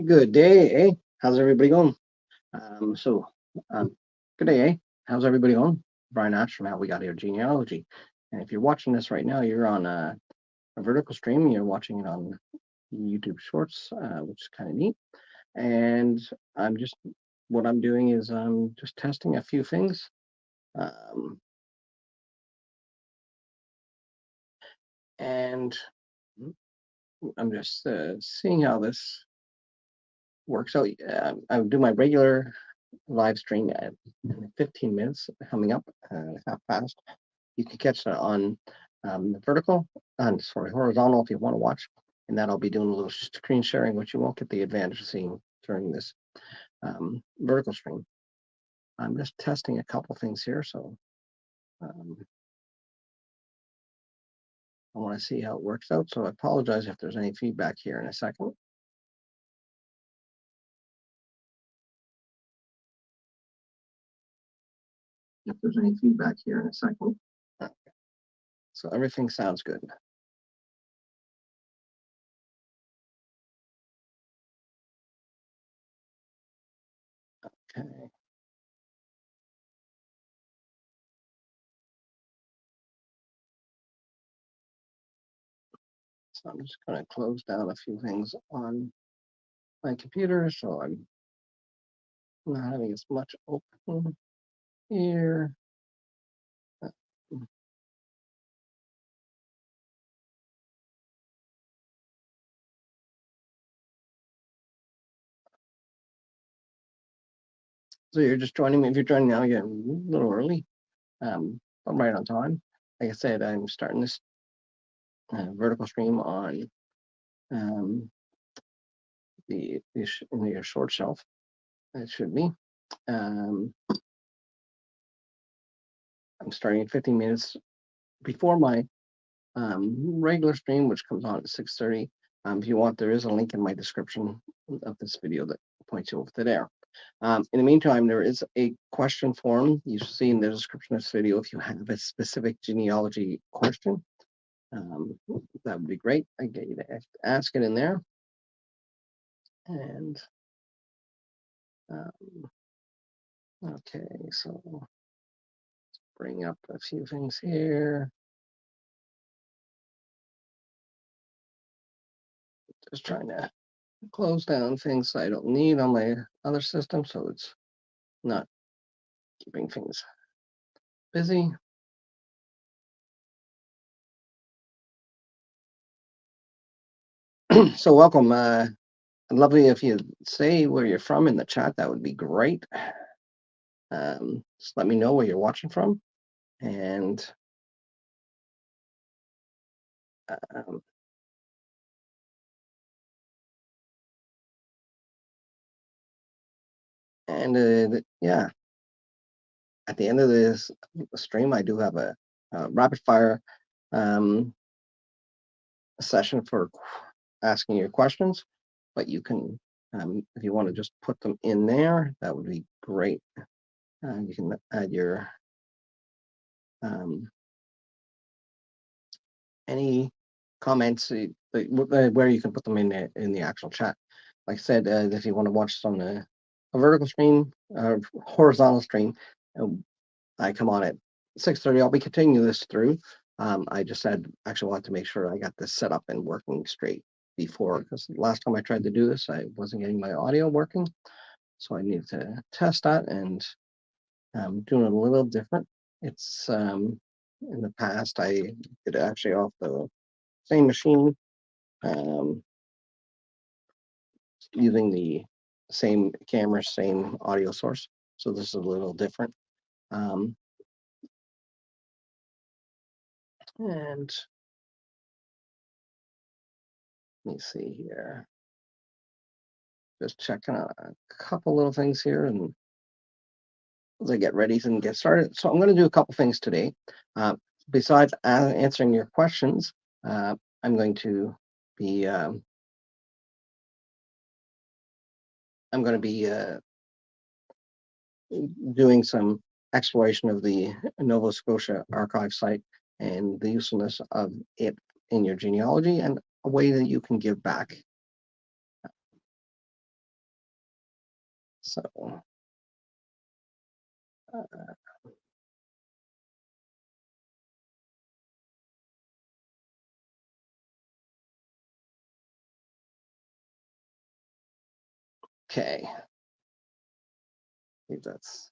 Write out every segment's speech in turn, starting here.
Good day, eh? How's everybody going? Um, so, um, Good day, eh? How's everybody going? Brian Nash from How We Got Here Genealogy. And if you're watching this right now, you're on a vertical stream. You're watching it on YouTube Shorts, which is kind of neat. And I'm just, what I'm doing is I'm just testing a few things. Um, and I'm just seeing how this works out. I do my regular live stream at 15 minutes coming up, half past. You can catch that on vertical, horizontal if you want to watch. And that I'll be doing a little screen sharing, which you won't get the advantage of seeing during this vertical stream. I'm just testing a couple things here, so I want to see how it works out. So I apologize if there's any feedback here in a second. If there's any feedback here in a second. Okay. So everything sounds good. Okay. So I'm just going to close down a few things on my computer so I'm not having as much open here. So you're just joining me. If you're joining now, you're a little early. I'm right on time. Like I said, I'm starting this vertical stream on the short shelf. It should be. I'm starting at 15 minutes before my regular stream, which comes on at 6:30. If you want, there is a link in my description of this video that points you over to there. In the meantime, there is a question form you see in the description of this video if you have a specific genealogy question. That would be great. I get you to ask it in there. And okay, so let's bring up a few things here. Just trying to close down things I don't need on my other system, so it's not keeping things busy. So welcome. Lovely if you say where you're from in the chat. That would be great. Just let me know where you're watching from, and um, yeah, at the end of this stream, I do have a rapid fire session for asking your questions, but you can, if you want to just put them in there, that would be great. You can add your any comments where you can put them in the actual chat. Like I said, if you want to watch this on a vertical stream, horizontal stream, I come on at 6:30. I'll be continuing this through. I just actually want to make sure I got this set up and working straight before, because last time I tried to do this, I wasn't getting my audio working. So I need to test that, and I'm doing it a little different. It's in the past, I did it actually off the same machine, using the same camera, same audio source. So this is a little different. Um, and let me see here. Just checking out a couple little things here, and as I get ready and get started. So I'm going to do a couple things today. Besides answering your questions, I'm going to be doing some exploration of the Nova Scotia archive site and the usefulness of it in your genealogy and a way that you can give back. So, uh, okay, I think that's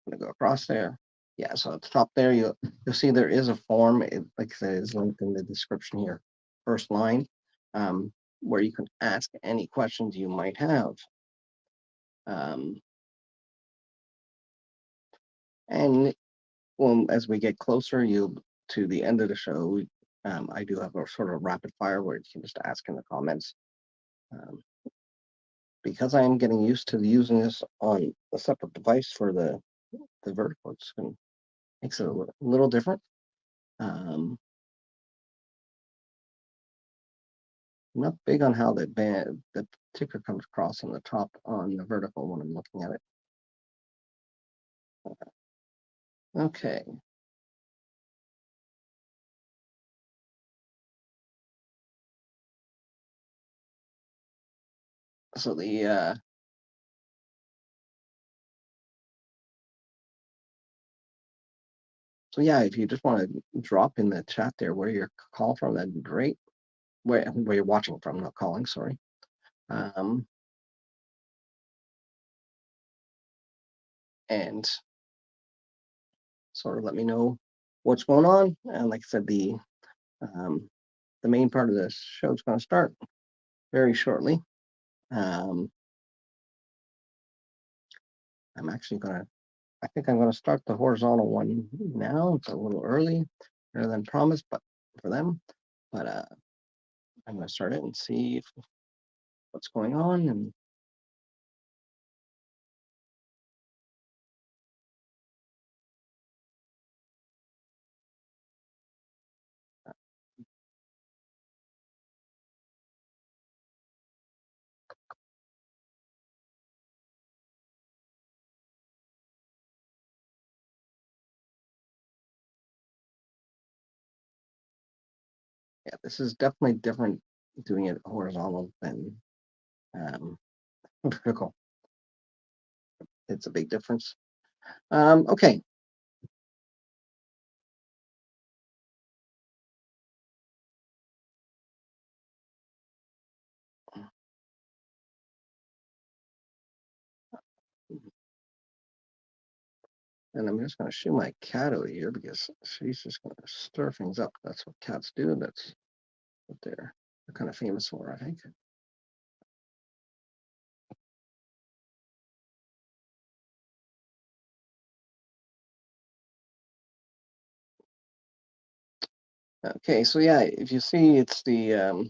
going to go across there. Yeah, so at the top there, you'll see there is a form. Like I said, it's linked in the description here. First line, where you can ask any questions you might have. Um, and well, as we get closer, you to the end of the show, I do have a sort of rapid fire where you can just ask in the comments. Um, because I am getting used to using this on a separate device for the vertical, makes it a little different. I'm not big on how the ticker comes across on the top on the vertical when I'm looking at it. Okay, so so yeah, if you just want to drop in the chat there where you're calling from, that'd be great. Where you're watching from, not calling, sorry. Um, and sort of let me know what's going on. And like I said, the main part of this show is going to start very shortly. I'm actually going to, I think I'm going to start the horizontal one now. It's a little earlier than promised, but for them, but I'm going to start it and see what's going on. And yeah, this is definitely different doing it horizontal than vertical. It's a big difference. Okay. And I'm just going to shoo my cat out of here because she's just going to stir things up. That's what cats do. That's what they're kind of famous for, I think. Okay, so yeah, if you see, it's the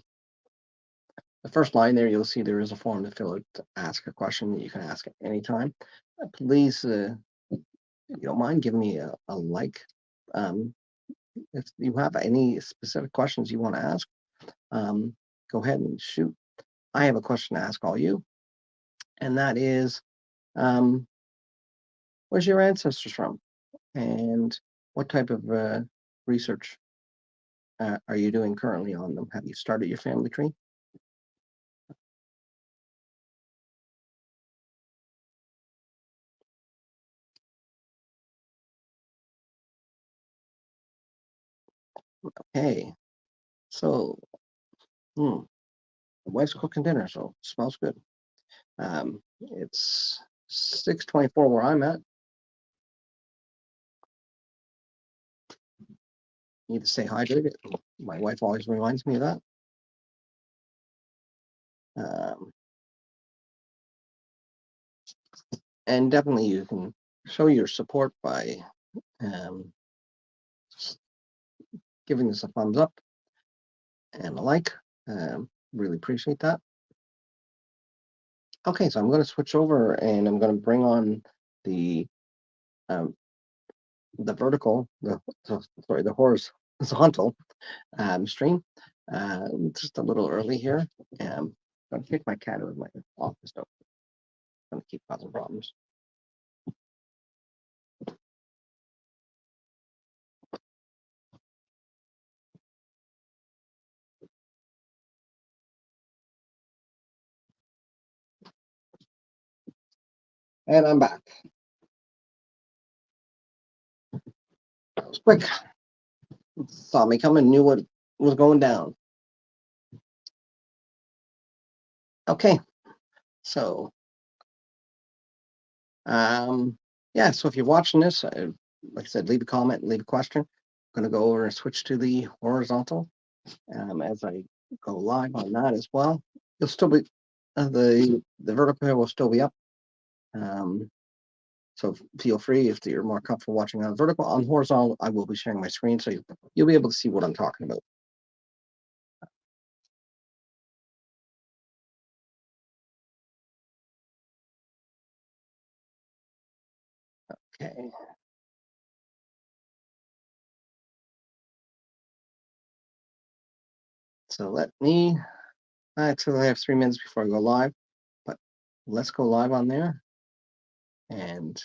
first line there. You'll see there is a form to fill out to ask a question that you can ask at any time. Please, if you don't mind, give me a like. Um, if you have any specific questions you want to ask, um, go ahead and shoot. I have a question to ask all you, and that is, um, where's your ancestors from, and what type of research are you doing currently on them? Have you started your family tree? Hey, so my wife's cooking dinner, so it smells good. It's 6:24 where I'm at. Need to stay hydrated. My wife always reminds me of that. Um, and definitely you can show your support by um, giving us a thumbs up and a like. Really appreciate that. Okay, so I'm going to switch over and I'm going to bring on the um, the vertical, sorry, the horizontal stream. Just a little early here. I'm going to kick my cat out of my office. Though. I'm going to keep causing problems. And I'm back. That was quick. Saw me coming, knew what was going down. Okay, so yeah, so if you're watching this, like I said, leave a comment, leave a question. I'm going to go over and switch to the horizontal as I go live on that as well. You'll still be the vertical will still be up. So feel free if you're more comfortable watching on vertical. On horizontal, I will be sharing my screen, so you'll be able to see what I'm talking about. Okay. So let me, actually I have 3 minutes before I go live, but let's go live on there. And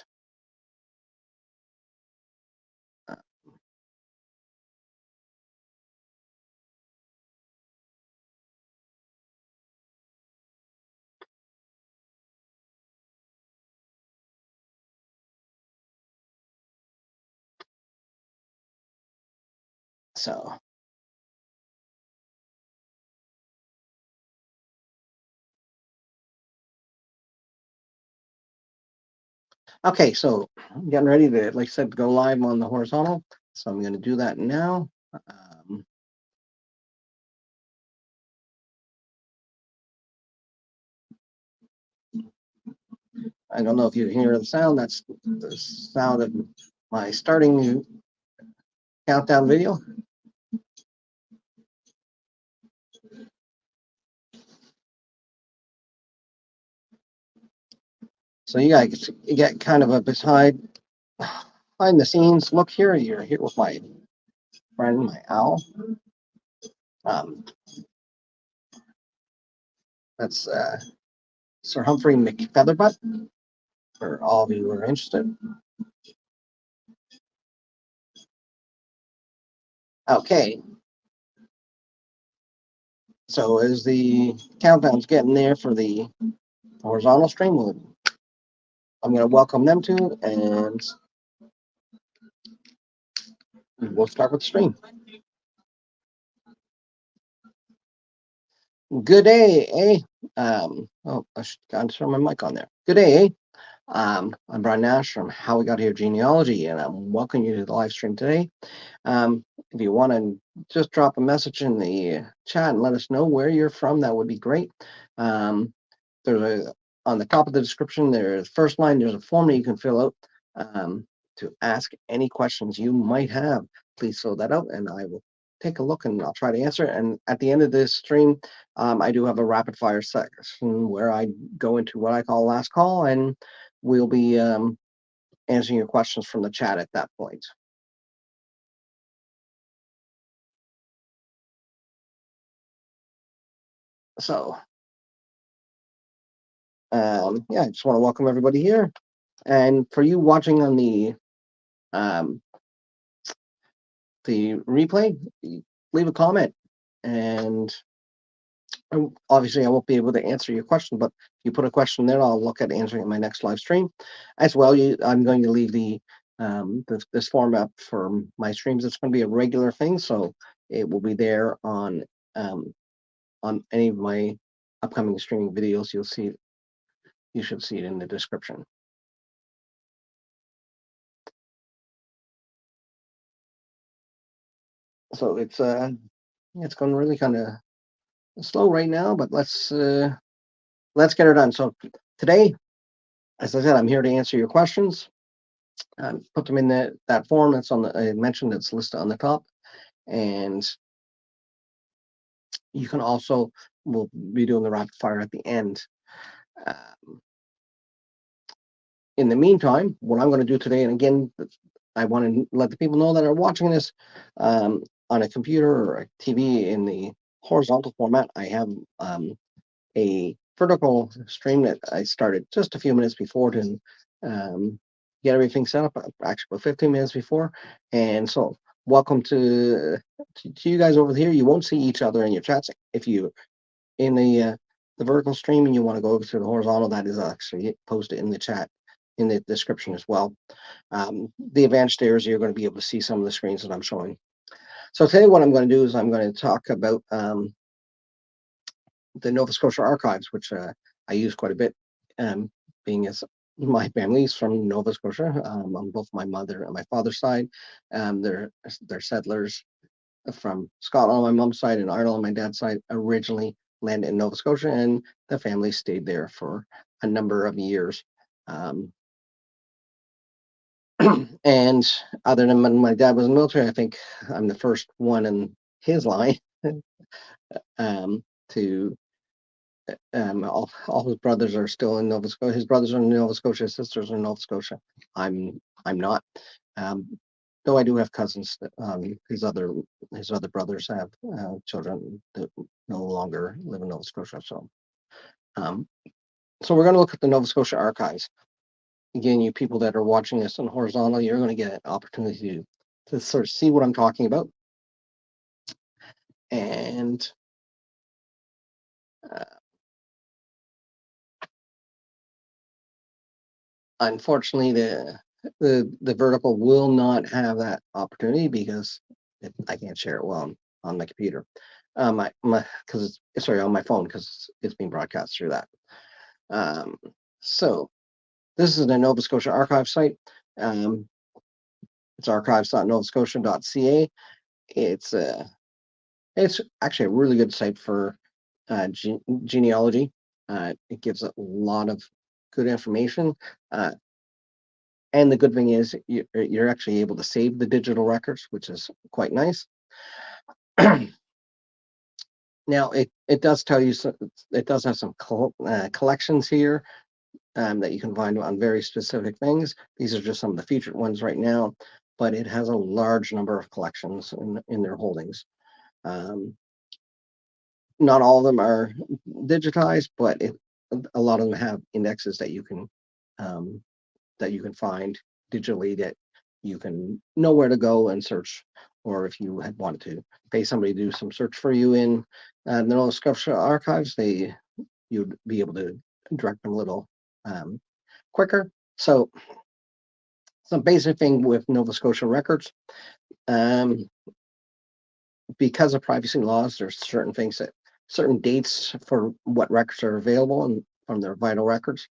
so, okay, so I'm getting ready to, like I said, go live on the horizontal. So I'm going to do that now. I don't know if you hear the sound. That's the sound of my starting countdown video. So you guys get kind of a behind the scenes look here. You're here with my friend, my owl. That's Sir Humphrey McFeatherbutt, for all of you who are interested. Okay. So as the countdown's getting there for the horizontal stream, I'm going to welcome them to, and we'll start with the stream. Good day, eh? Oh, I should turn my mic on there. Good day, eh? I'm Brian Nash from How We Got Here Genealogy, and I'm welcoming you to the live stream today. If you want to just drop a message in the chat and let us know where you're from, that would be great. There's on the top of the description, there's first line, there's a form that you can fill out to ask any questions you might have. Please fill that out and I will take a look and I'll try to answer. And at the end of this stream, I do have a rapid fire section where I go into what I call last call, and we'll be answering your questions from the chat at that point. So, yeah, I just want to welcome everybody here. And for you watching on the replay, leave a comment. And obviously, I won't be able to answer your question, but if you put a question there, I'll look at answering it in my next live stream. As well, I'm going to leave this form up for my streams. It's going to be a regular thing, so it will be there on any of my upcoming streaming videos. You should see it in the description. So it's going really kind of slow right now, but let's get her done. So today, as I said, I'm here to answer your questions. Put them in that form that's on the I mentioned that's listed on the top, and you can also we'll be doing the rapid fire at the end. In the meantime, what I'm going to do today, and again, I want to let the people know that are watching this on a computer or a TV in the horizontal format. I have a vertical stream that I started just a few minutes before to get everything set up, actually 15 minutes before. And so welcome to you guys over here. You won't see each other in your chats. If you in the vertical stream and you want to go over to the horizontal, that is actually posted in the chat in the description as well. The advantage there is you're going to be able to see some of the screens that I'm showing. So today what I'm going to do is I'm going to talk about the Nova Scotia Archives, which I use quite a bit, being as my family's from Nova Scotia, on both my mother and my father's side. They're settlers from Scotland on my mom's side and Ireland on my dad's side, originally landed in Nova Scotia, and the family stayed there for a number of years. And other than when my dad was in the military, I think I'm the first one in his line to all his brothers are still in Nova Scotia. His brothers are in Nova Scotia, his sisters are in Nova Scotia. I'm not. Though I do have cousins that his other brothers have children that no longer live in Nova Scotia. So we're going to look at the Nova Scotia Archives. Again, you people that are watching this on horizontal, you're going to get an opportunity to sort of see what I'm talking about. And unfortunately, the vertical will not have that opportunity because I can't share it well on my computer, on my phone, because it's being broadcast through that. So this is the Nova Scotia Archive site. It's archives.novascotia.ca. It's actually a really good site for genealogy. It gives a lot of good information. And the good thing is you're actually able to save the digital records, which is quite nice. Now, it does tell you, it does have some collections here that you can find on very specific things. These are just some of the featured ones right now, but it has a large number of collections in their holdings. Not all of them are digitized, but a lot of them have indexes that you can find digitally, that you can know where to go and search, or if you had wanted to pay somebody to do some search for you in the Nova Scotia Archives, you'd be able to direct them a little quicker. So some basic thing with Nova Scotia Records, because of privacy laws, there's certain dates for what records are available and from their vital records.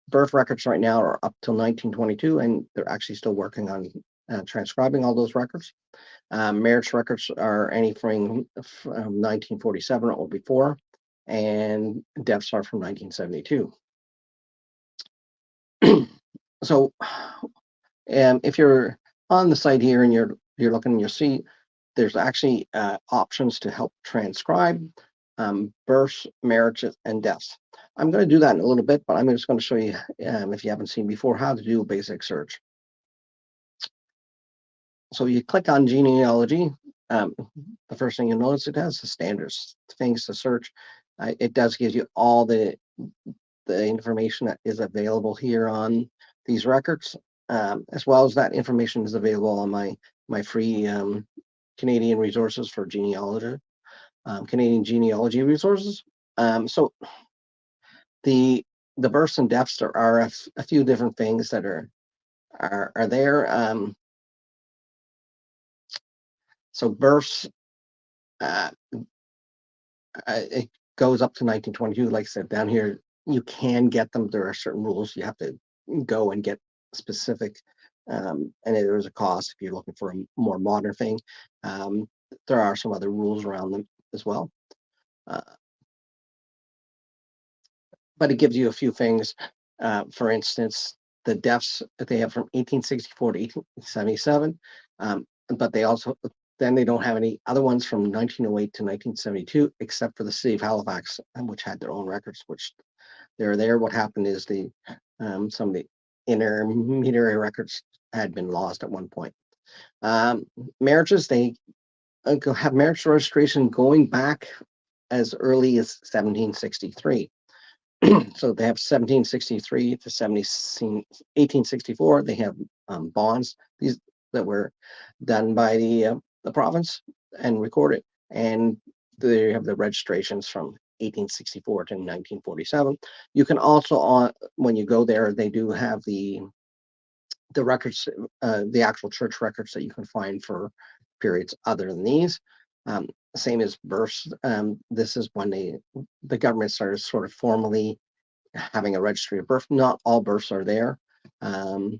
Birth records right now are up till 1922, and they're actually still working on transcribing all those records. Marriage records are anything from 1947 or before, and deaths are from 1972. So if you're on the site here and you're looking, you'll see there's actually options to help transcribe births, marriages, and deaths. I'm going to do that in a little bit, but I'm just going to show you, if you haven't seen before, how to do a basic search. So you click on genealogy. The first thing you'll notice, it has the standard things to search. It does give you all the information that is available here on these records, as well as that information is available on my free Canadian resources for genealogy, Canadian Genealogy Resources. So the births and deaths, there are a few different things that are there. So births, it goes up to 1922. Like I said, down here you can get them. There are certain rules. You have to go and get specific, and there's a cost if you're looking for a more modern thing. There are some other rules around them as well. But it gives you a few things. For instance, the deaths that they have from 1864 to 1877, but they don't have any other ones from 1908 to 1972, except for the city of Halifax, which had their own records, which they're there. What happened is some of the intermediary records had been lost at one point. Marriages, they have marriage registration going back as early as 1763. So they have 1763 to 1864. They have bonds, these that were done by the province and recorded, and they have the registrations from 1864 to 1947. You can also, when you go there, they do have the records, the actual church records that you can find for periods other than these. Same as births. This is when the government started sort of formally having a registry of birth. Not all births are there, and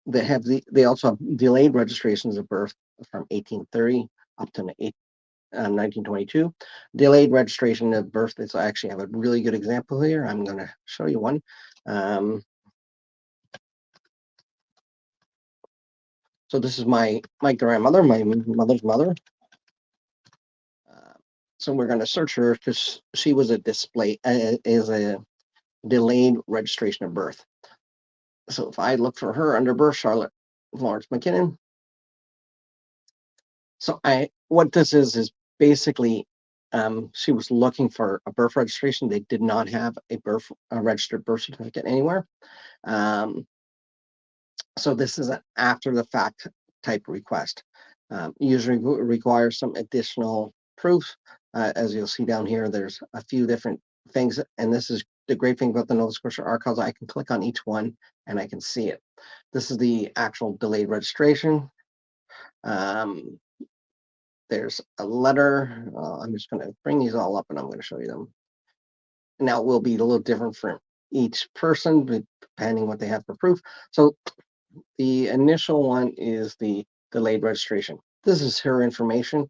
they also have delayed registrations of birth from 1830 up to 1922. Delayed registration of birth is, I actually have a really good example here. I'm going to show you one. So this is my grandmother, my mother's mother. So we're going to search her because she was a delayed registration of birth. So if I look for her under birth, Charlotte Florence McKinnon. So what this is basically, she was looking for a birth registration. They did not have a registered birth certificate anywhere. So this is an after the fact type request. Usually requires some additional proof. As you'll see down here, there's a few different things, and this is the great thing about the Nova Scotia Archives. I can click on each one and I can see it. This is the actual delayed registration. There's a letter. I'm just going to bring these all up and I'm going to show you them. Now it will be a little different for each person, depending what they have for proof. So the initial one is the delayed registration. This is her information.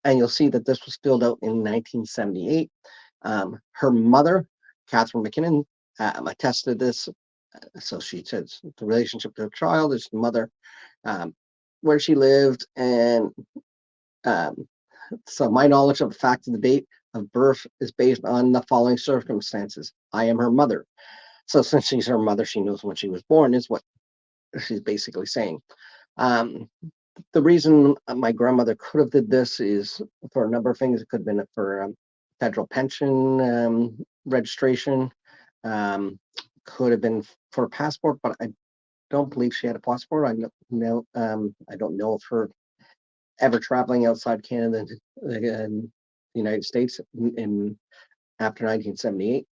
And you'll see that this was filled out in 1978. Her mother, Catherine McKinnon, attested this. So she says the relationship to the child is the mother, where she lived, and so my knowledge of the fact of the date of birth is based on the following circumstances. I am her mother. So since she's her mother, she knows when she was born, is what she's basically saying. The reason my grandmother could have did this is for a number of things. It could have been for federal pension registration. Could have been for a passport, but I don't believe she had a passport. I don't know of her ever traveling outside Canada and the United States after 1978.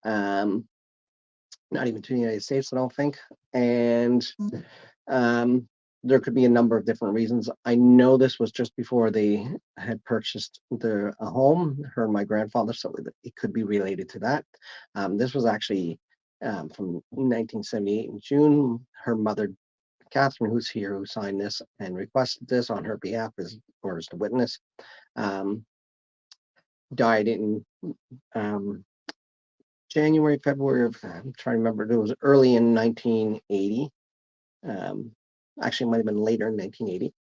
Not even to the United States, I don't think. And there could be a number of different reasons. I know this was just before they had purchased a home, her and my grandfather, so it could be related to that. This was actually from 1978 in June. Her mother, Catherine, who's here, who signed this and requested this on her behalf as the witness, died in January, February of, I'm trying to remember, it was early in 1980. Actually, it might have been later in 1980.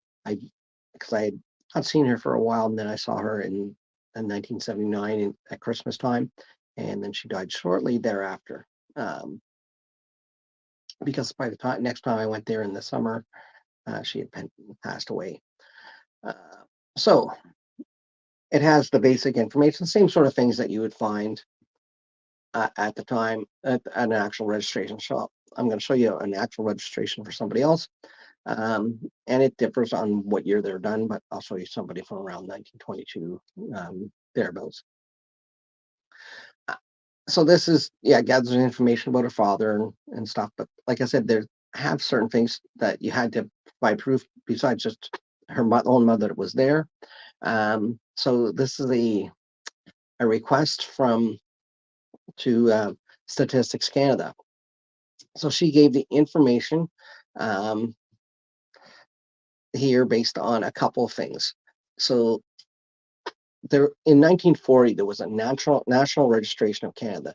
Because I had not seen her for a while, and then I saw her in 1979 at Christmas time, and then she died shortly thereafter. Because by the next time I went there in the summer, she had passed away. So it has the basic information, same sort of things that you would find at the time at an actual registration shop. I'm going to show you an actual registration for somebody else. And it differs on what year they're done, but I'll show you somebody from around 1922, thereabouts. So this is, gathers information about her father and stuff. But like I said, there have certain things that you had to provide proof besides just her own mother that was there. So this is a request to Statistics Canada. So she gave the information here based on a couple of things. So there, in 1940, there was a national registration of Canada.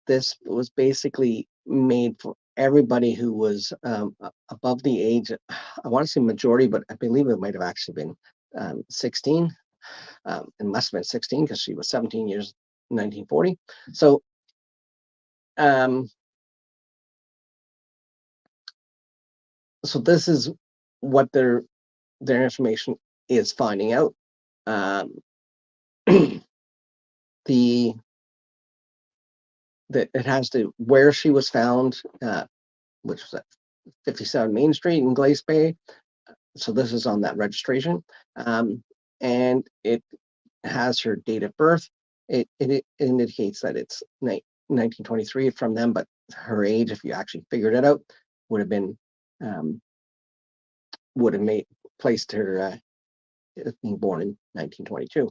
This was basically made for everybody who was above the age, I want to say majority, but I believe it might have actually been 16. It must have been 16 because she was 17 years in 1940. So so this is what their information is finding out. That it has to where she was found, which was at 57 Main Street in Glace Bay. So this is on that registration. and it has her date of birth. It indicates that it's 1923 from them, but her age, if you actually figured it out, would have been would have made placed her as being born in 1922.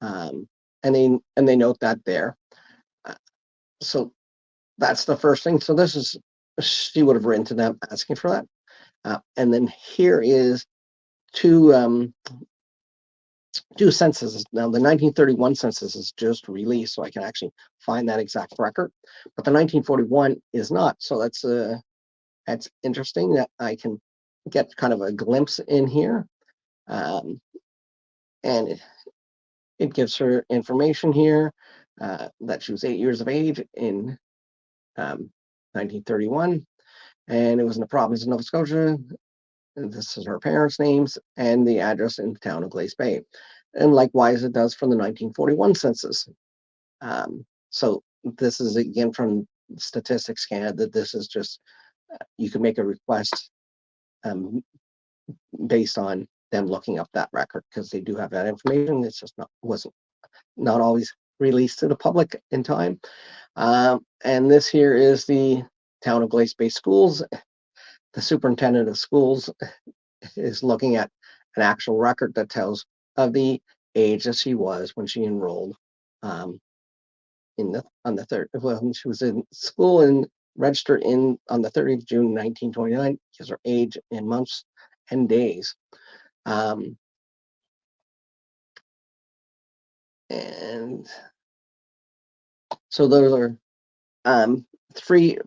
And they note that there. So that's the first thing. So this is, she would have written to them asking for that. And then here is two censuses. Now the 1931 census is just released, so I can actually find that exact record, but the 1941 is not. So that's interesting that I can get kind of a glimpse in here. And it gives her information here that she was 8 years of age in 1931, and it was in the province of Nova Scotia. And this is her parents' names and the address in the town of Glace Bay. And likewise, it does from the 1941 census. So this is again from Statistics Canada. This is just, you can make a request based on them looking up that record, because they do have that information. It's just wasn't always released to the public in time. And this here is the town of Glace Bay Schools. The superintendent of schools is looking at an actual record that tells of the age that she was when she enrolled on the third. Well, when she was in school and registered on the 30th of June 1929, gives her age in months and days. And so those are three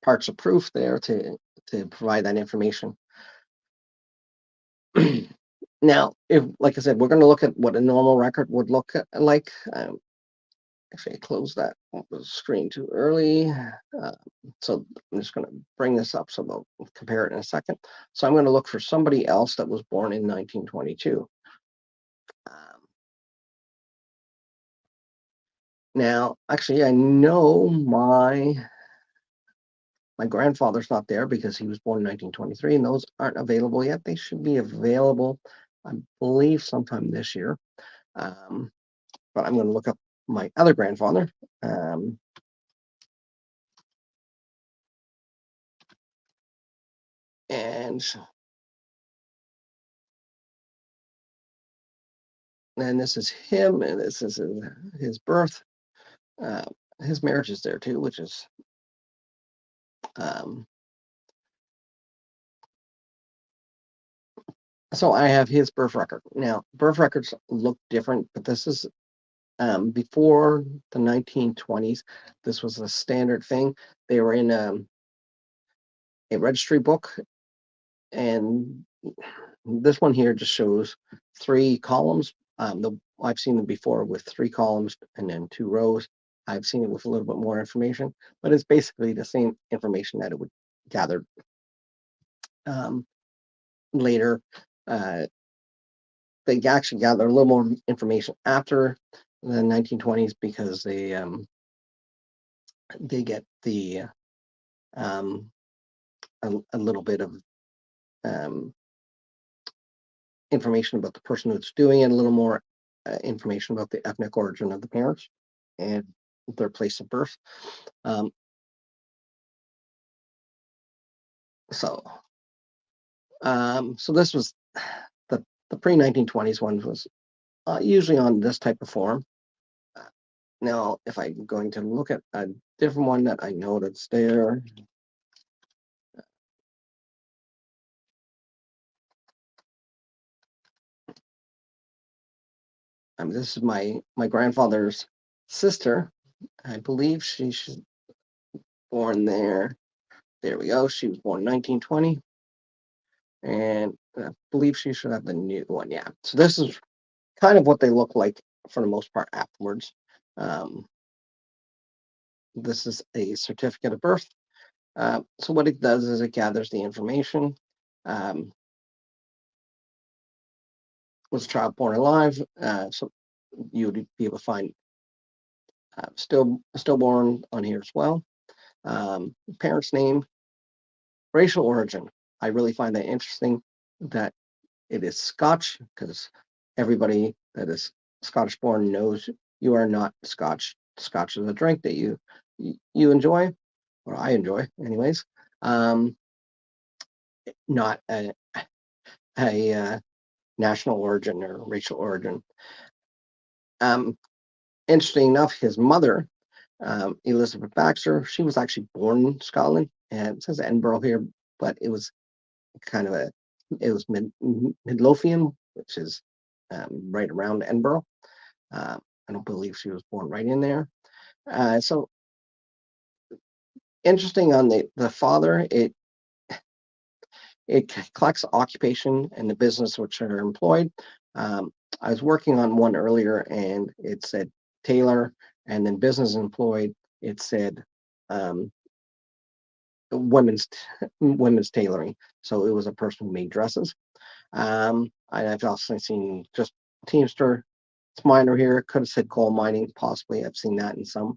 parts of proof there to provide that information. Now, if, like I said, we're going to look at what a normal record would look like. Actually, I closed that screen too early. So I'm just going to bring this up, so we'll compare it in a second. So I'm going to look for somebody else that was born in 1922. Now, actually, I know my grandfather's not there because he was born in 1923, and those aren't available yet. They should be available, I believe, sometime this year. But I'm going to look up my other grandfather. And this is him, and this is his birth. His marriage is there too, which is so I have his birth record. Now, birth records look different, but this is before the 1920s. This was a standard thing. They were in a registry book, and this one here just shows 3 columns. I've seen them before with 3 columns and then 2 rows. I've seen it with a little bit more information, but it's basically the same information that it would gather later. They actually gather a little more information after the 1920s because they get the a little bit of information about the person who's doing it, a little more information about the ethnic origin of the parents and their place of birth. So this was the pre-1920s one was usually on this type of form. Now, if I'm going to look at a different one that I know that's there. This is my grandfather's sister. I believe she's born there. There we go. She was born in 1920. And I believe she should have the new one. Yeah. So this is kind of what they look like for the most part afterwards. This is a certificate of birth. So what it does is it gathers the information. Was a child born alive? So you would be able to find stillborn on here as well. Parents' name, racial origin. I really find that interesting that it is Scotch, because everybody that is Scottish born knows you are not Scotch. Scotch is a drink that you enjoy, or I enjoy, anyways. Um, Not a national origin or racial origin. Um, Interesting enough, his mother, Elizabeth Baxter, she was actually born in Scotland, and it says Edinburgh here, but it was kind of it was Midlothian, which is right around Edinburgh. I don't believe she was born right in there. So interesting on the father, it collects occupation and the business which are employed. Um, I was working on one earlier, and it said tailor, and then business employed. It said um, women's women's tailoring. So it was a person who made dresses. I've also seen just Teamster. It's minor here. Could have said coal mining, possibly. I've seen that in some.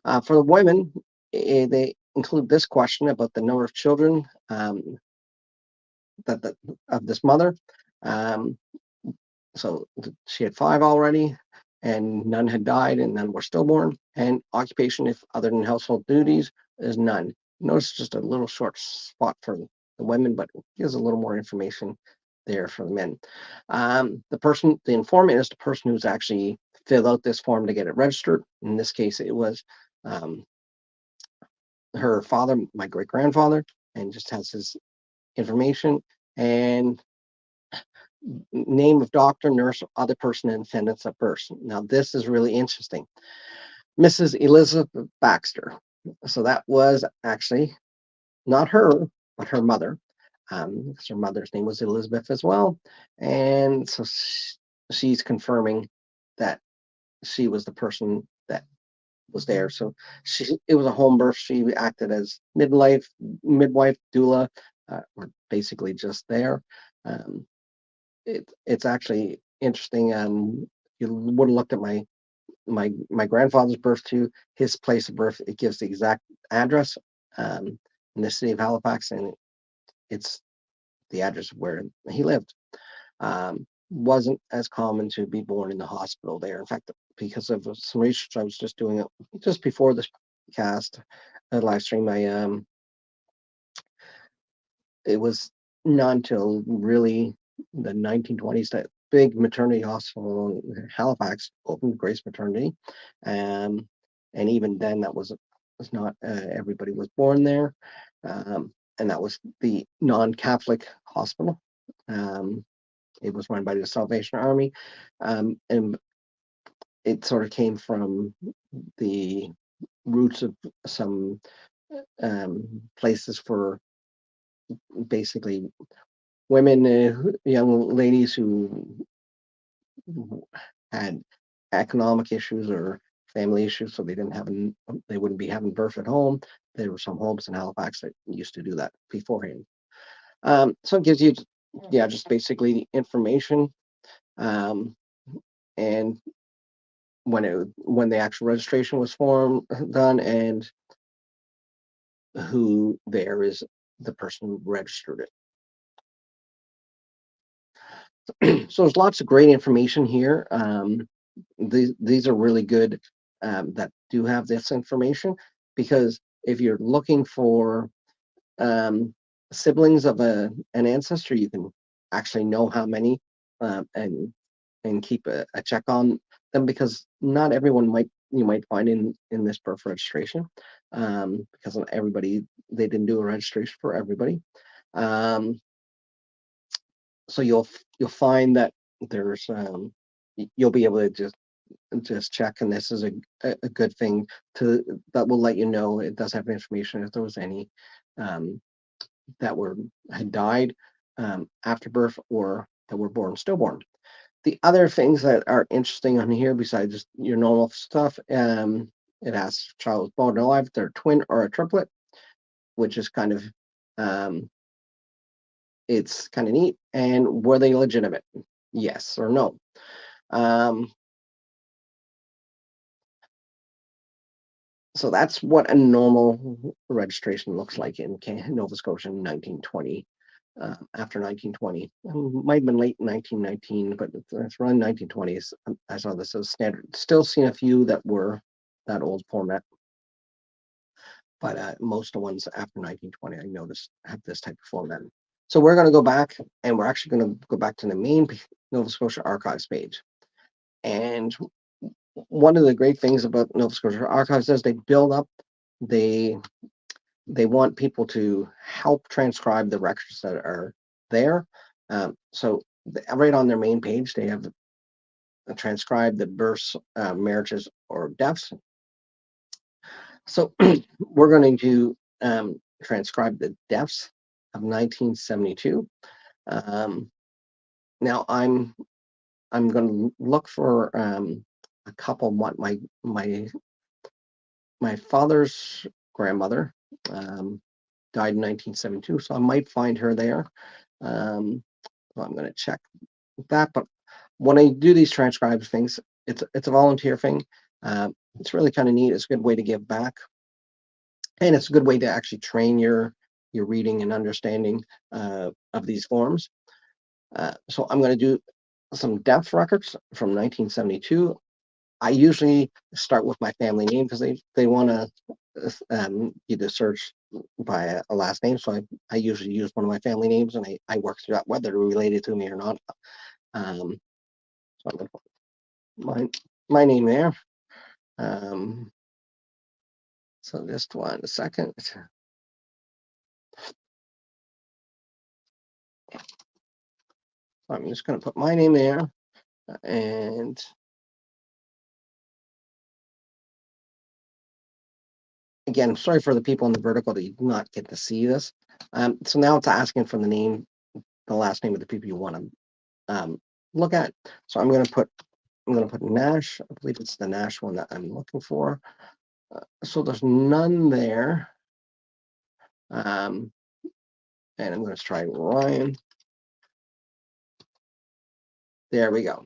For the women, they include this question about the number of children that of this mother. Um, so she had 5 already, and none had died, and none were stillborn. And occupation, if other than household duties, is none. Notice just a little short spot for the women, but it gives a little more information there for the men. The informant is the person who's actually filled out this form to get it registered. In this case, it was um, her father, my great grandfather, and just has his information and name of doctor, nurse, other person in attendance at birth. Now, this is really interesting. Mrs. Elizabeth Baxter. So that was actually not her, but her mother. Because her mother's name was Elizabeth as well. And so she's confirming that she was the person that was there. So it was a home birth. She acted as midwife, doula, or basically just there. Um, it's actually interesting. You would have looked at my grandfather's birth to his place of birth. It gives the exact address in the city of Halifax, and it's the address where he lived. Wasn't as common to be born in the hospital there. In fact, because of some research I was just doing just before this cast live stream, it was not until really the 1920s that big maternity hospital in Halifax opened, Grace Maternity, um, and even then that was not everybody was born there, and that was the non-Catholic hospital. Um, it was run by the Salvation Army, and it sort of came from the roots of some places for basically women, young ladies who had economic issues or family issues, so they wouldn't be having birth at home. There were some homes in Halifax that used to do that beforehand. So it gives you, yeah, just basically the information, um, and when the actual registration was done, and who there is the person who registered it. So there's lots of great information here. These are really good that do have this information, because if you're looking for um, siblings of an ancestor, you can actually know how many, and keep a check on them, because not everyone you might find in this birth registration, because not everybody, they didn't do a registration for everybody. Um, so you'll find that there's you'll be able to just check, and this is a good thing that will let you know. It does have information if there was any um, that had died after birth, or that were born stillborn. The other things that are interesting on here, besides just your normal stuff, it asks if child was born alive, if they're a twin or a triplet, which is kind of um, it's kind of neat. And were they legitimate? Yes or no. Um, so that's what a normal registration looks like in Nova Scotia in 1920. after 1920. It might have been late 1919, but it's around 1920s. I saw this as standard. Still seen a few that were that old format, but most of the ones after 1920 I noticed have this type of format. So we're going to go back, and we're actually going to go back to the main Nova Scotia Archives page. And one of the great things about Nova Scotia Archives is they build up, they want people to help transcribe the records that are there. So right on their main page, they have transcribed the births, marriages, or deaths. So we're going to transcribe the deaths of 1972. Now I'm going to look for a couple. What my father's grandmother died in 1972, so I might find her there. So I'm going to check that. But when I do these transcribed things, it's a volunteer thing. It's really kind of neat. It's a good way to give back, and it's a good way to actually train your reading and understanding of these forms. So I'm going to do some death records from 1972. I usually start with my family name because they want to you to search by a last name. So I usually use one of my family names, and I work through that whether they're related to me or not. So I'm going to put my name there. So just 1 second. I'm just going to put my name there, and again, sorry for the people in the vertical that you do not get to see this. So now it's asking for the last name of the people you want to look at. So I'm going to put Nash. I believe it's the Nash one that I'm looking for. So there's none there. And I'm going to try Ryan. There we go.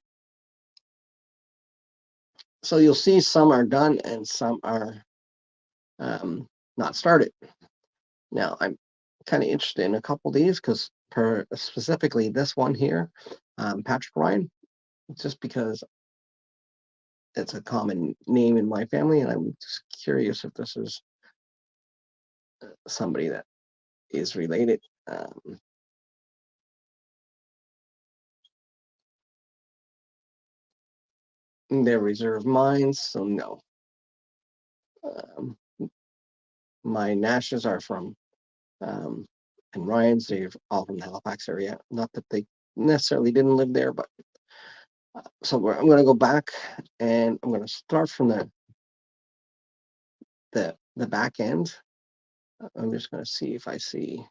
So you'll see some are done and some are not started. Now I'm kind of interested in a couple of these because specifically this one here, Patrick Ryan, just because it's a common name in my family, and I'm just curious if this is somebody that is related. They're reserve mines, so no. My Nashes are from and Ryans, they're all from the Halifax area. Not that they necessarily didn't live there, but so I'm going to go back, and I'm going to start from the back end. I'm just going to see if I see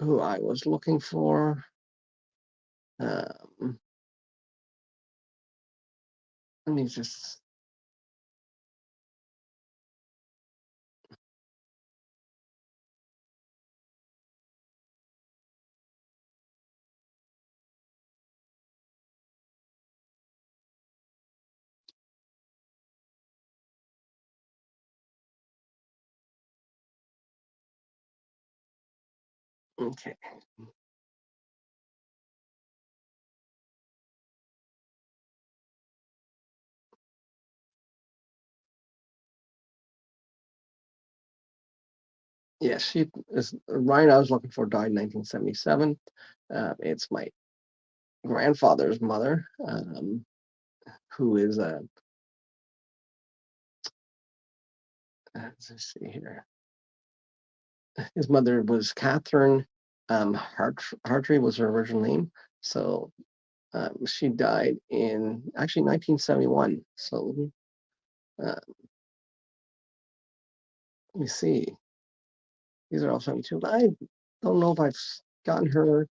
who I was looking for. Let me just. Okay. Yes, she is Ryan. I was looking for died in 1977. It's my grandfather's mother, who is a. Let's see here. His mother was Catherine Hartree was her original name. So she died in actually 1971. So let me see. These are all 72. I don't know if I've gotten her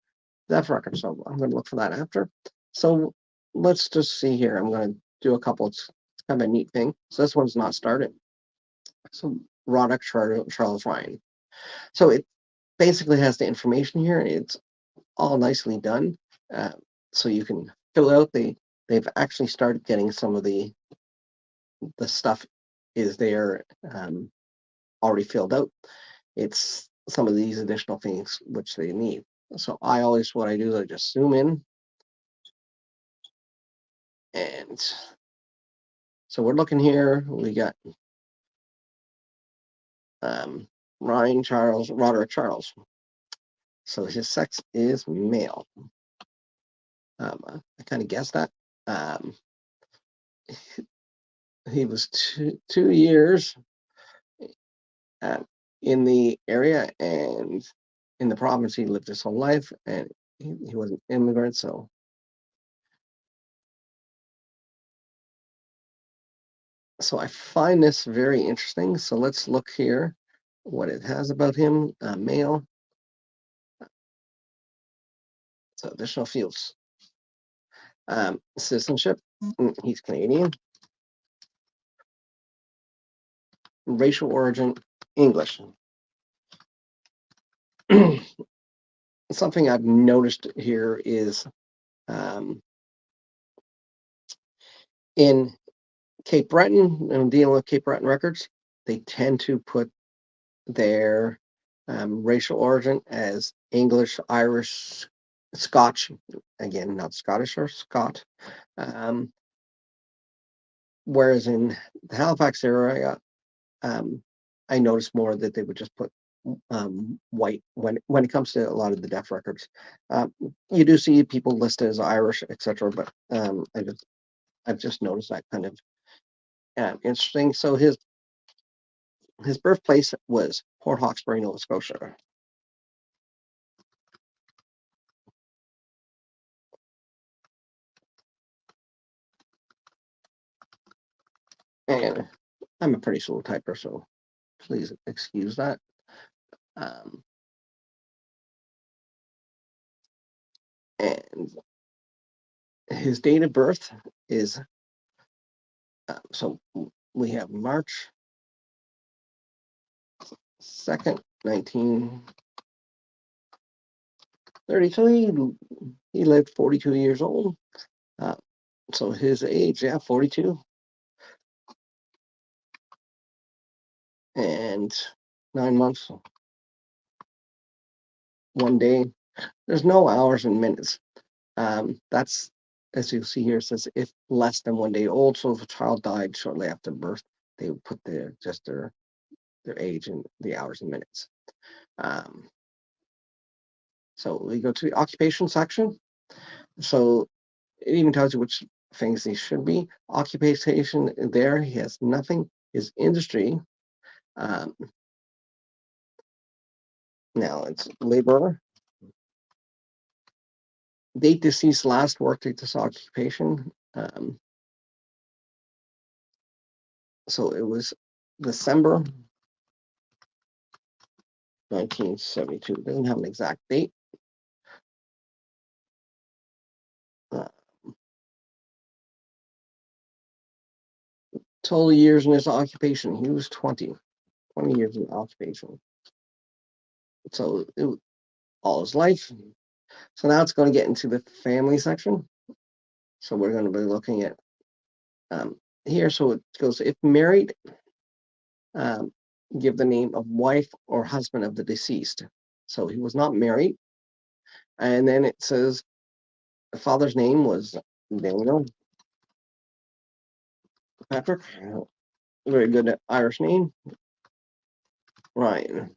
death record, so I'm going to look for that after. So let's just see here. I'm going to do a couple. It's kind of a neat thing. So this one's not started. So Roddick Charles Ryan. So it basically has the information here. It's all nicely done. So you can fill out they've actually started getting some of the stuff is there already filled out. It's some of these additional things which they need. So what I do is I just zoom in, and so we're looking here. We got Roderick Charles. So his sex is male. I kind of guessed that. Um, he was 2 years uh, in the area and in the province. He lived his whole life, and he was an immigrant. So I find this very interesting. So let's look here what it has about him. Male. So additional fields. Citizenship. He's Canadian. Racial origin, English. Something I've noticed here is in Cape Breton, and dealing with Cape Breton records, they tend to put their racial origin as English, Irish, Scotch, again, not Scottish or Scot. Whereas in the Halifax area, I noticed more that they would just put white when it comes to a lot of the deaf records. You do see people listed as Irish, etc., but I've just noticed that kind of interesting. So his birthplace was Port Hawkesbury, Nova Scotia. And I'm a pretty slow typer, so please excuse that. And his date of birth is so we have March 2nd, 1933. He lived 42 years old. So his age, 42. And 9 months, 1 day. There's no hours and minutes. That's, as you see here, it says if less than 1 day old. So if a child died shortly after birth, they would put their age and the hours and minutes. So we go to the occupation section. So it even tells you which things these should be. Occupation there, he has nothing. His industry, now it's laborer. Date deceased, last worked at this occupation. So it was December 1972. It doesn't have an exact date. Total years in his occupation, he was 20 years in occupation. So all his life. So now it's going to get into the family section. So we're going to be looking at here. So it goes, if married, give the name of wife or husband of the deceased. So he was not married. And then it says the father's name was Daniel Patrick. Very good Irish name. Ryan.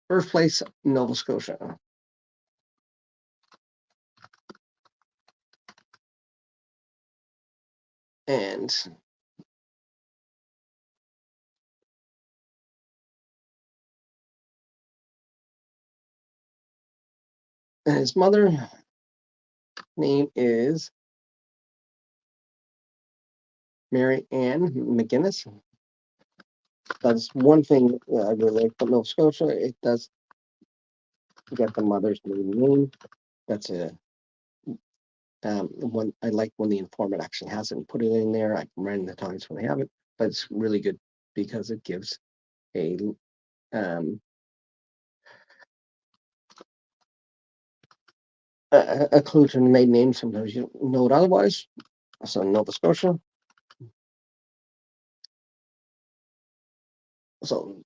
Birthplace, Nova Scotia. And his mother name is Mary Ann McGinnis. That's one thing I really like about Nova Scotia. It does get the mother's name. That's one I like when the informant actually has it and put it in there. I can run the times when they have it, but it's really good because it gives a a clue to the maiden name. Sometimes you don't know it otherwise. So Nova Scotia. So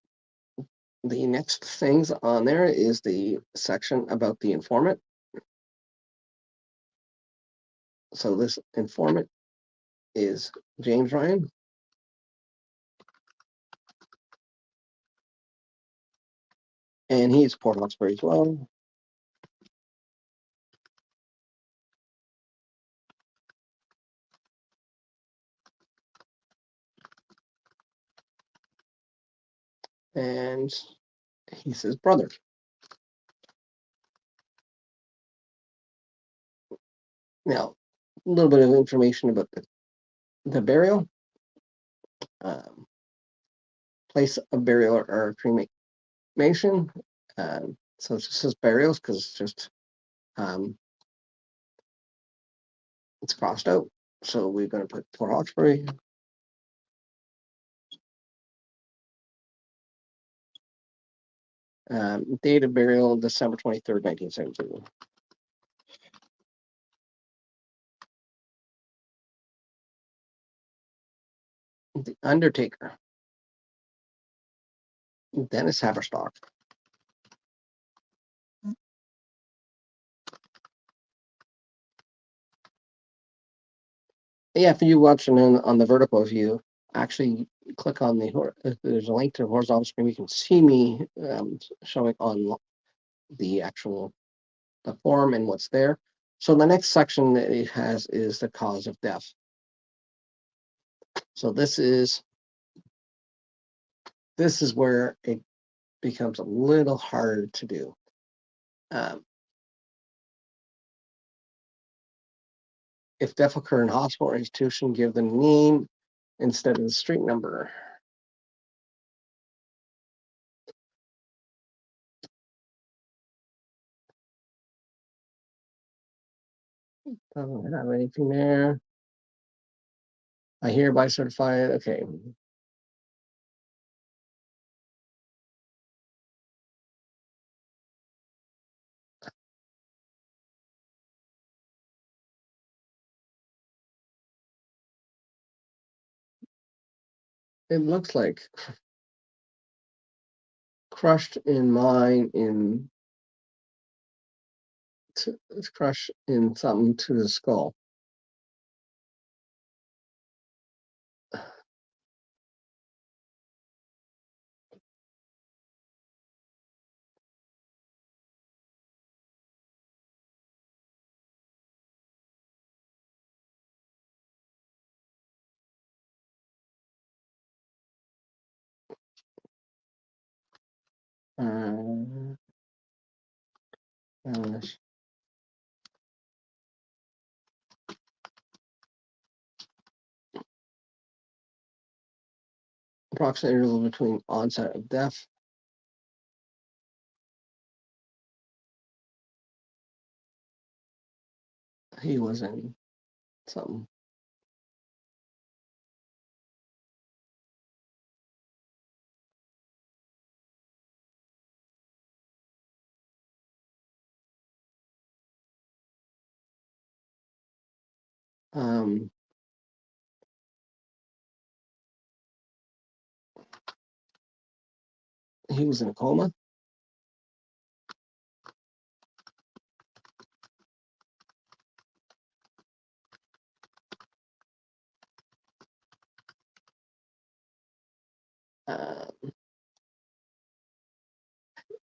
The next things on there is the section about the informant. So this informant is James Ryan. And he's Port Hawkesbury as well. And he's his brother. Now, a little bit of information about the burial. Place of burial or cremation. So it just says burials because it's just it's crossed out. So we're going to put Port Hawkesbury. Date of burial, December 23rd, 1972. The Undertaker, Dennis Haverstock. Yeah, if you watching on the vertical view, actually click on there's a link to the horizontal screen. You can see me showing on the actual the form and what's there. So the next section that it has is the cause of death. So this is where it becomes a little harder to do. If death occur in hospital or institution, give the name instead of the street number. Doesn't have anything there. I hereby certify it. Okay. It looks like crushed in mine it's crushed in something to the skull. Uh, approximate interval between onset of death. He was in something. He was in a coma.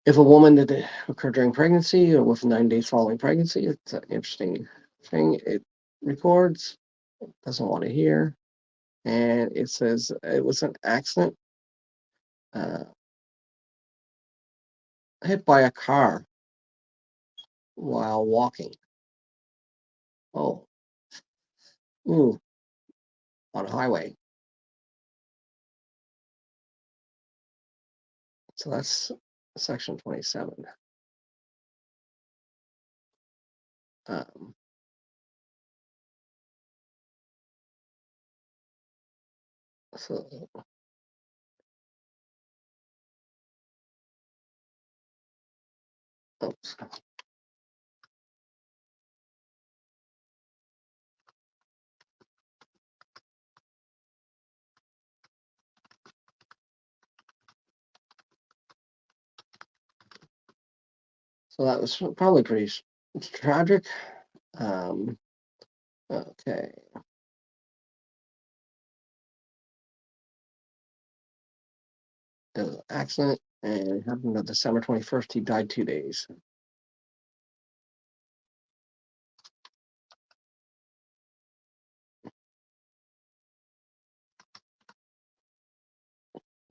If a woman did it occur during pregnancy or within 9 days following pregnancy, it's an interesting thing. It records, doesn't want to hear, and it says it was an accident, hit by a car while walking. Oh, on a highway. So that's section 27. Um, so oops. So that was probably pretty tragic. Okay. It was an accident and it happened on December 21st. He died 2 days.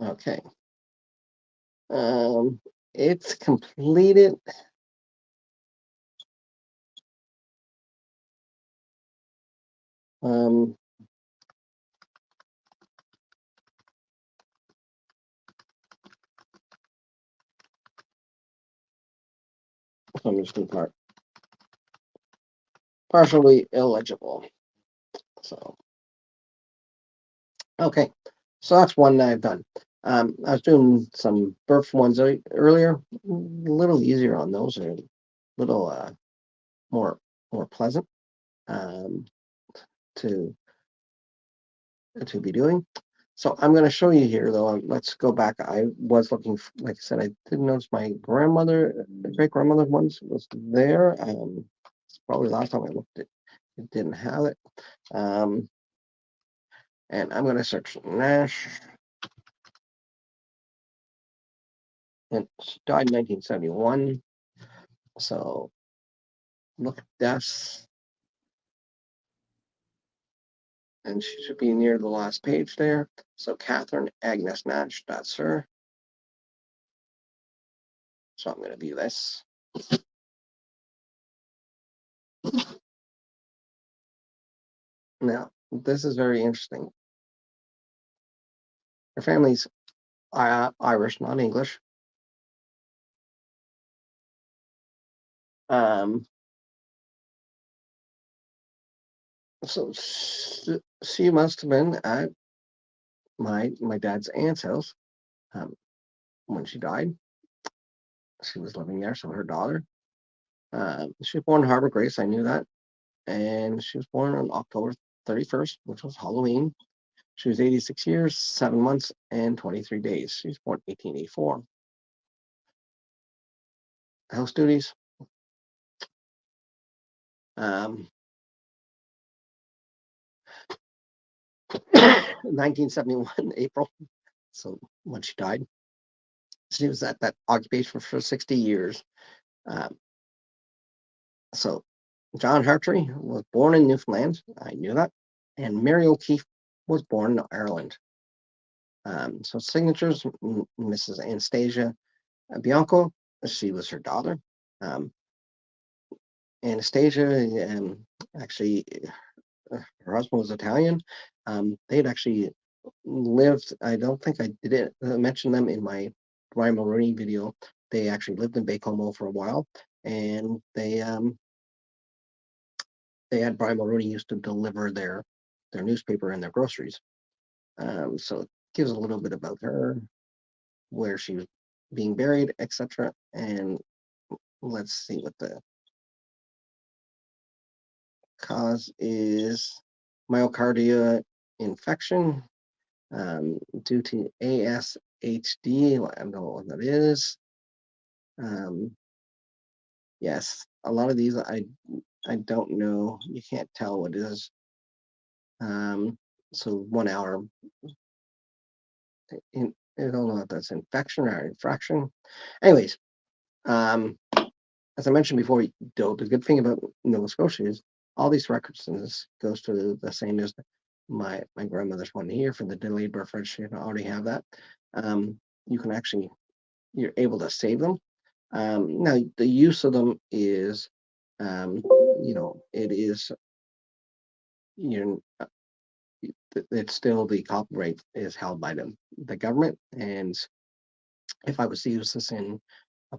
Okay. It's completed. Um, I'm just going to partially illegible. So, okay. So that's one that I've done. I was doing some birth ones earlier. A little easier on those, a little more pleasant um, to be doing. So I'm going to show you here, though. Let's go back. I was looking, like I said, I did notice my grandmother, great grandmother once was there. It's probably the last time I looked at it. It didn't have it. And I'm going to search Nash. And she died in 1971. So look at deaths. And she should be near the last page there. So Catherine Agnes Nash, that's her. So I'm going to view this. Now, this is very interesting. Her family's Irish, not English. So she must have been at my dad's aunt's house when she died. She was living there, so her daughter. She was born in Harbor Grace, I knew that. And she was born on October 31st, which was Halloween. She was 86 years, 7 months, and 23 days. She was born 1884. House duties. 1971, April. So when she died, she was at that occupation for 60 years. So John Hartree was born in Newfoundland. I knew that. And Mary O'Keefe was born in Ireland. So signatures, Mrs. Anastasia Bianco, she was her daughter. Anastasia, actually, her husband was Italian. They had actually lived, I don't think I did mention them in my Brian Mulroney video. They actually lived in Baie-Comeau for a while, and they had Brian Mulroney used to deliver their newspaper and their groceries. So it gives a little bit about her, where she was being buried, etc. And let's see what the cause is. Myocardia infection due to ASHD. I don't know what that is. Yes, a lot of these I don't know. You can't tell what it is. So 1 hour. I don't know if that's infection or infraction. Anyways, as I mentioned before, though, the good thing about Nova Scotia is all these records, and this goes to the same as my grandmother's one here for the delayed birth registry. I already have that. You can actually, you're able to save them. Now the use of them is, it is, you know, it's still the copyright is held by the government, and if I was to use this in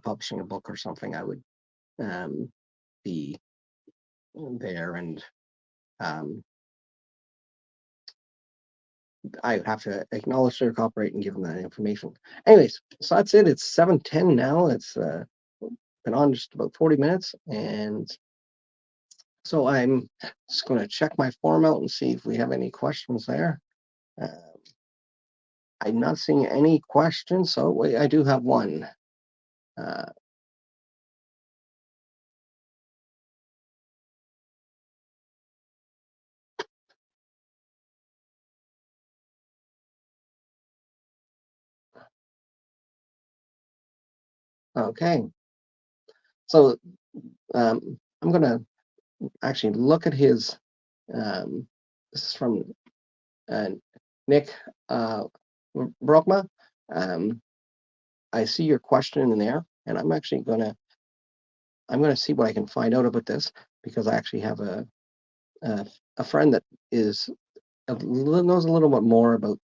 publishing a book or something, I would be there, and I have to acknowledge their copyright and give them that information. Anyways, so that's it. It's 7:10 now. It's been on just about 40 minutes, and so I'm just going to check my form out and see if we have any questions there. I'm not seeing any questions, so wait, I do have one. Okay. So I'm going to actually look at his. This is from Nick Brokma. I see your question in there, and I'm actually going to see what I can find out about this, because I actually have a friend that knows a little bit more about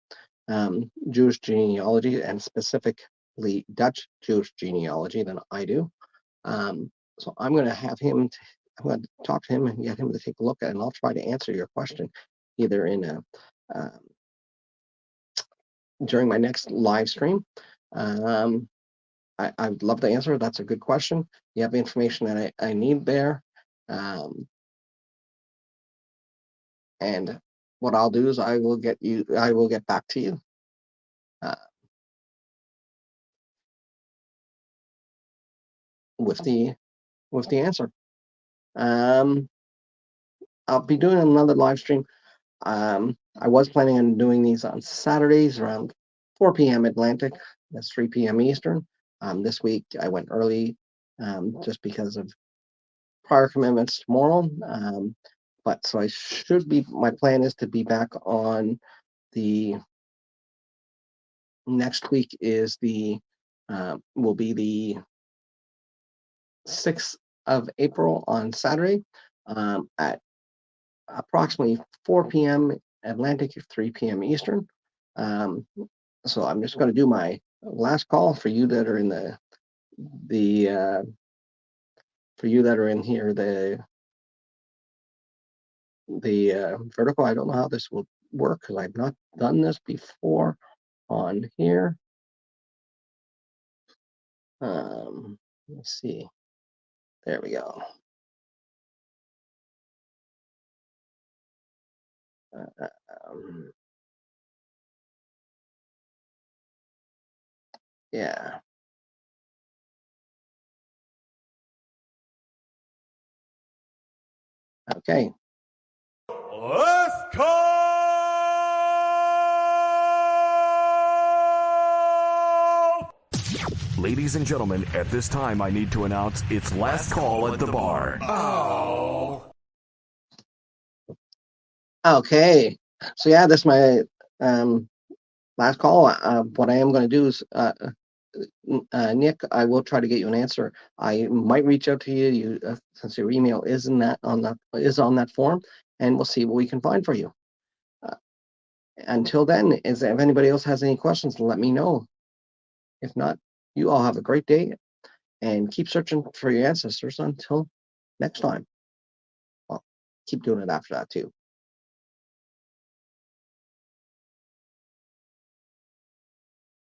Jewish genealogy, and specifically Dutch Jewish genealogy, than I do. So I'm going to have him. I'm going to talk to him and get him to take a look at it, and I'll try to answer your question either in during my next live stream. I'd love to answer. That's a good question. You have the information that I need there. And what I'll do is I will get back to you with the answer. I'll be doing another live stream. I was planning on doing these on Saturdays around 4 p.m. Atlantic. That's 3 p.m. Eastern. This week I went early just because of prior commitments tomorrow. But so I should be. My plan is to be back on the next week. Is the will be the 6th of April on Saturday at approximately 4 p.m. Atlantic, 3 p.m. Eastern. So I'm just going to do my last call for you that are in for you that are in here, the vertical. I don't know how this will work because I've not done this before on here. Let's see. There we go. Yeah. Okay. Let's go! Ladies and gentlemen, at this time I need to announce it's last call at the bar. Oh. Okay. So yeah, this is my last call. What I am going to do is, Nick, I will try to get you an answer. I might reach out to you, since your email is on that form, and we'll see what we can find for you. Until then, if anybody else has any questions, let me know. If not, you all have a great day, and keep searching for your ancestors until next time. Well, keep doing it after that too.